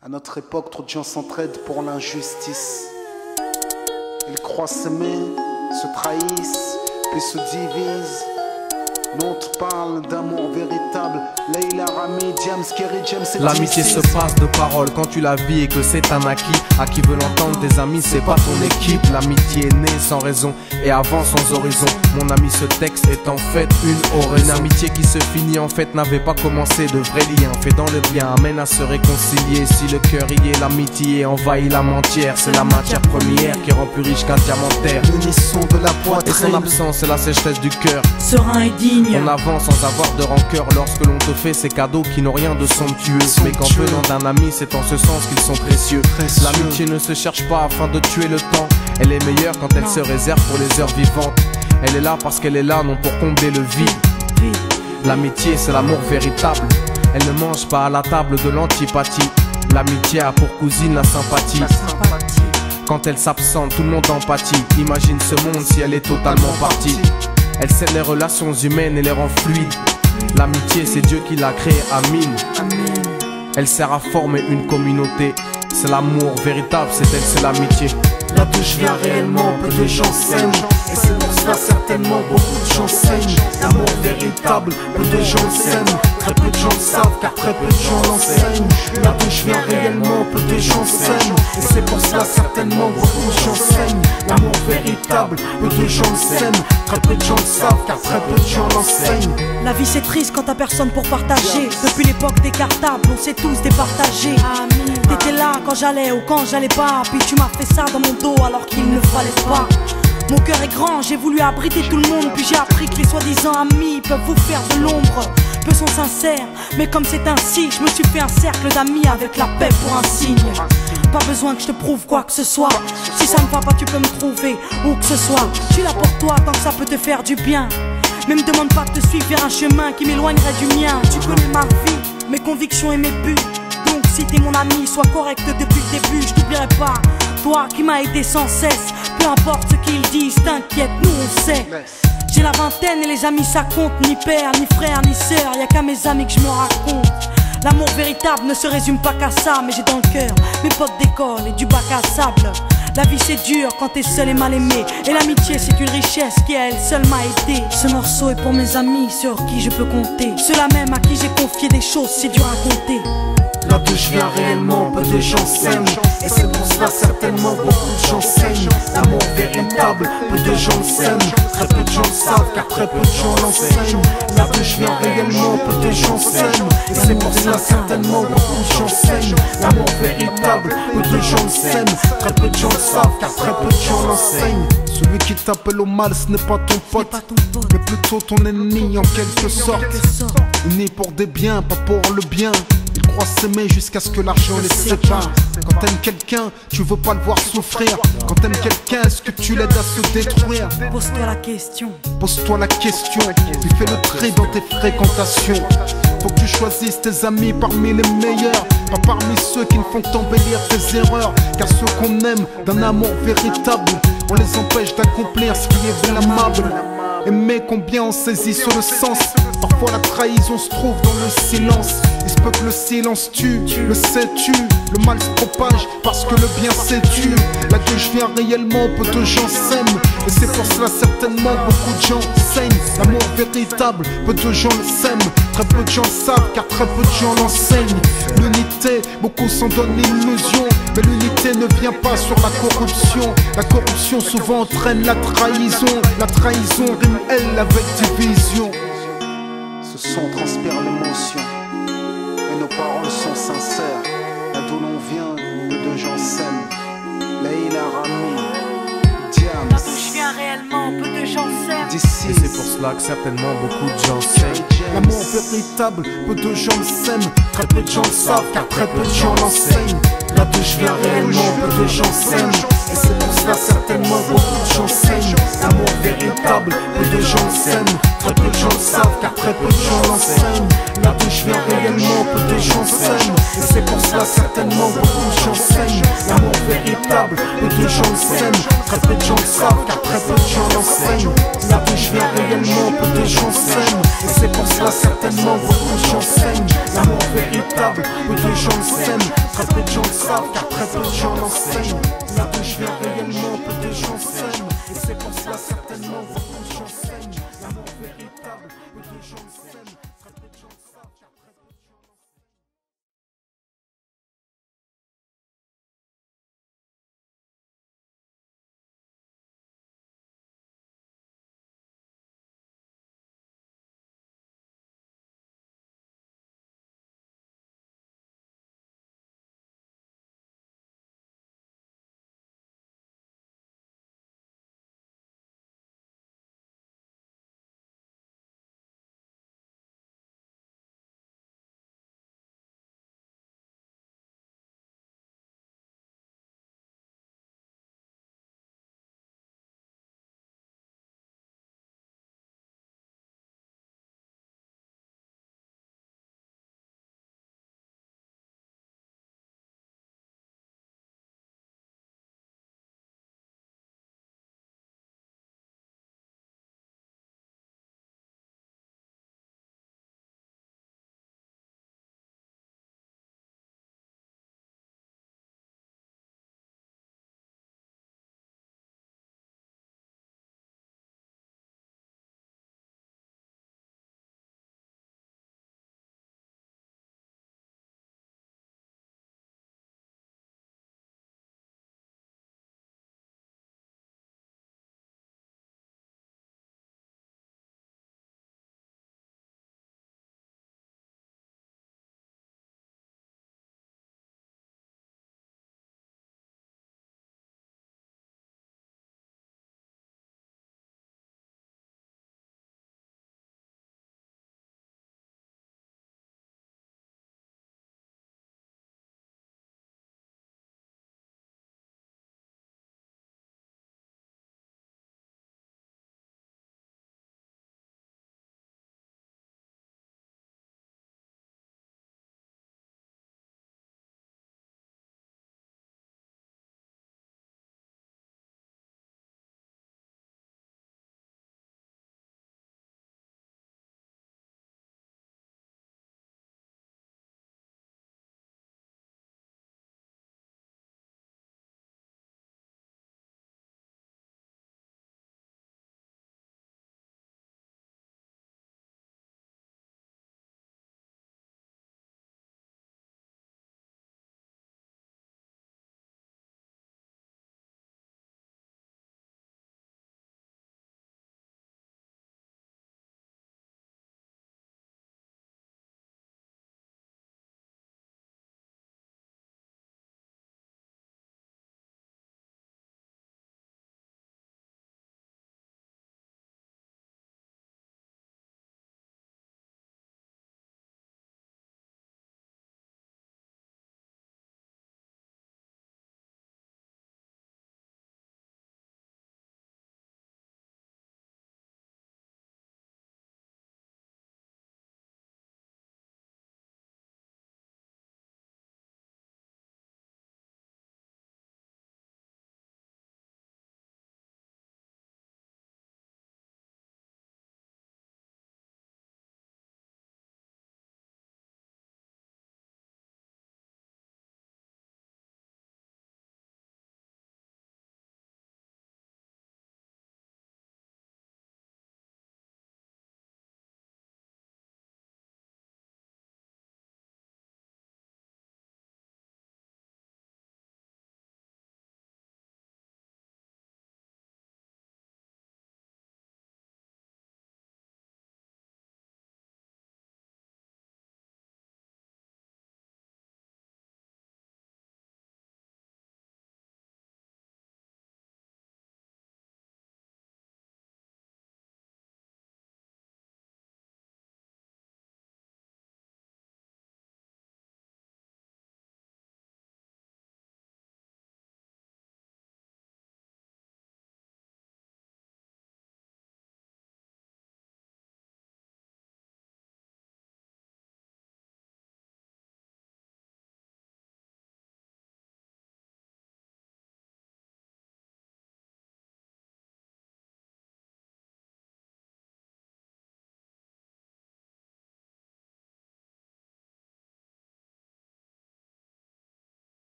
À notre époque, trop de gens s'entraident pour l'injustice. Ils croient s'aimer, se trahissent, puis se divisent. Nous on te parle d'amour véritable. Leila, Rami, James, Kerry, James et l'amitié se passe de paroles quand tu la vis et que c'est un acquis. À qui veut l'entendre, tes amis, c'est pas ton équipe. L'amitié est née sans raison et avant sans horizon. Mon ami, ce texte est en fait une oraison. Une amitié qui se finit en fait n'avait pas commencé. De vrais liens faits dans le bien amène à se réconcilier. Si le cœur y est, l'amitié envahit la mentière. C'est la matière première qui rend plus riche qu'un diamantaire. L'unisson de la poitrine et son absence, c'est la sécheresse du cœur. Serein et digne. On avance sans avoir de rancœur lorsque l'on te fait ces cadeaux qui n'ont rien de somptueux. Mais qu'en venant d'un ami, c'est en ce sens qu'ils sont précieux. L'amitié ne se cherche pas afin de tuer le temps. Elle est meilleure quand elle se réserve pour les heures vivantes. Elle est là parce qu'elle est là, non pour combler le vide. L'amitié, c'est l'amour véritable. Elle ne mange pas à la table de l'antipathie. L'amitié a pour cousine la sympathie. Quand elle s'absente, tout le monde empathie. Imagine ce monde si elle est totalement partie. Elle scelle les relations humaines et les rend fluides. L'amitié, c'est Dieu qui l'a créée, Amin. Elle sert à former une communauté. C'est l'amour véritable, c'est elle, c'est l'amitié. Là d'où je viens réellement, peu de gens s'aiment. Et c'est pour cela certainement beaucoup de gens saignent. L'amour véritable, peu de gens s'aiment. Très peu de gens le savent car très peu de gens l'enseignent. Là d'où je viens réellement, peu de gens s'aiment. Et c'est pour cela certainement beaucoup de gens saignent. L'amour véritable, peu de gens le s'aiment. Très peu de gens le savent car très peu de gens l'enseignent. La vie c'est triste quand t'as personne pour partager. Depuis l'époque des cartables, on s'est tous départagés. T'étais là quand j'allais ou quand j'allais pas. Puis tu m'as fait ça dans mon dos alors qu'il ne fallait pas. Mon cœur est grand, j'ai voulu abriter tout le monde. Puis j'ai appris que les soi-disant amis peuvent vous faire de l'ombre. Peu sont sincères, mais comme c'est ainsi, je me suis fait un cercle d'amis avec la paix pour un signe. Pas besoin que je te prouve quoi que ce soit. Si ça ne va pas tu peux me trouver où que ce soit. Je suis là pour toi tant que ça peut te faire du bien. Mais me demande pas de te suivre vers un chemin qui m'éloignerait du mien. Tu connais ma vie, mes convictions et mes buts. Donc si t'es mon ami, sois correct depuis le début. Je t'oublierai pas, toi qui m'as aidé sans cesse. Peu importe ce qu'ils disent, t'inquiète, nous on sait. J'ai la vingtaine et les amis ça compte. Ni père, ni frère, ni sœur, y'a qu'à mes amis que je me raconte. L'amour véritable ne se résume pas qu'à ça. Mais j'ai dans le cœur mes potes d'école et du bac à sable. La vie c'est dur quand t'es seul et mal aimé. Et l'amitié c'est une richesse qui à elle seule m'a aidé. Ce morceau est pour mes amis sur qui je peux compter. Ceux-là même à qui j'ai confié des choses c'est dur à compter. Là d'où je viens réellement, peu de gens s'aiment. Et c'est pour cela certainement beaucoup de gens saignent. L'amour véritable, peu de gens s'aiment. Très peu de gens le savent car très peu de gens l'enseignent. Là d'où je viens réellement, peu de gens s'aiment. Et c'est pour cela certainement beaucoup de gens saignent. L'amour véritable, peu de gens le s'aiment. Très peu de gens le savent car très peu de gens l'enseignent. Celui qui t'appelle au mal ce n'est pas ton pote, mais plutôt ton ennemi en quelque sorte. Unis pour des biens, pas pour le bien. Ils croient s'aimer jusqu'à ce que l'argent les sépare. Quand t'aimes quelqu'un, tu veux pas le voir souffrir. Quand t'aimes quelqu'un, est-ce que tu l'aides à se détruire? Pose-toi la question. Pose-toi la question, puis fais le tri dans tes fréquentations. Faut que tu choisisses tes amis parmi les meilleurs, pas parmi ceux qui ne font qu'embellir tes erreurs. Car ceux qu'on aime d'un amour véritable, on les empêche d'accomplir ce qui est blâmable. Aimer combien on saisit sur le sens. Parfois la trahison se trouve dans le silence. Il se peut que le silence tue, le sais-tu. Le mal se propage parce que le bien s'étue. Là que je viens réellement, peu de gens s'aiment. Et c'est pour cela certainement beaucoup de gens saignent. L'amour véritable, peu de gens le s'aiment. Très peu de gens le savent car très peu de gens l'enseignent. L'unité, beaucoup s'en donnent l'illusion. Mais l'unité ne vient pas sur la corruption. La corruption souvent entraîne la trahison. La trahison rime elle avec division. Ce son transpire l'émotion et nos paroles sont sincères. Là d'où l'on vient, peu de gens s'aiment. Leila, Rami, James. Là d'où je viens réellement, peu de gens s'aiment. Et c'est pour cela que certainement beaucoup de gens s'aiment. L'amour véritable, peu de gens le s'aiment. Très peu de gens le savent car très peu de gens l'enseignent. Là d'où je viens réellement, peu de gens s'aiment. Et c'est pour cela certainement beaucoup de gens saignent. L'amour véritable, peu de gens le s'aiment. Très peu de gens le savent car très peu de gens l'enseignent. Là d'où je viens réellement, peu de gens s'aiment. Et c'est pour cela certainement beaucoup de gens saignent. L'amour véritable, peu de gens le s'aiment. Très peu de gens le savent car très peu de gens